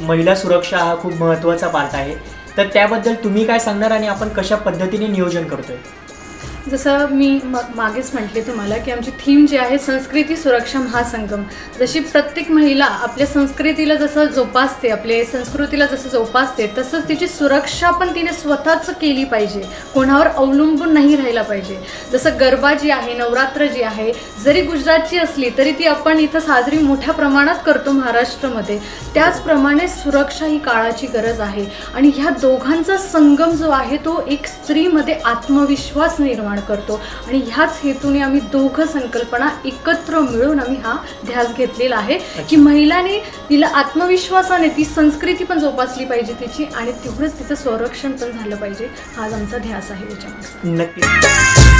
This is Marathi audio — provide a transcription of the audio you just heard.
महिला सुरक्षा हा खूप महत्त्वाचा पार्ट आहे, तर त्याबद्दल तुम्ही काय सांगणार आणि आपण कशा पद्धतीने नियोजन करतोय? जसं मी मागेच म्हटले तुम्हाला की आमची थीम जी आहे संस्कृती सुरक्षा महासंगम. जशी प्रत्येक महिला आपल्या संस्कृतीला जसं जोपासते, आपल्या संस्कृतीला जसं जोपासते, तसंच तिची सुरक्षा पण तिने स्वतःच केली पाहिजे, कोणावर अवलंबून नाही राहायला पाहिजे. जसं गरबा जी आहे, नवरात्र जी आहे, जरी गुजरातची असली तरी ती आपण इथं साजरी मोठ्या प्रमाणात करतो महाराष्ट्रामध्ये. त्याचप्रमाणे सुरक्षा ही काळाची गरज आहे आणि ह्या दोघांचा संगम जो आहे तो एक स्त्रीमध्ये आत्मविश्वास निर्माण करतो आणि ह्याच हेतूने आम्ही दोघं संकल्पना एकत्र मिळून आम्ही हा ध्यास घेतलेला आहे की महिलाने तिला आत्मविश्वासाने ती संस्कृती पण जोपासली पाहिजे तिची आणि तेवढंच तिचं संरक्षण पण झालं पाहिजे. हाच आमचा ध्यास आहे याच्यामध्ये. नक्की.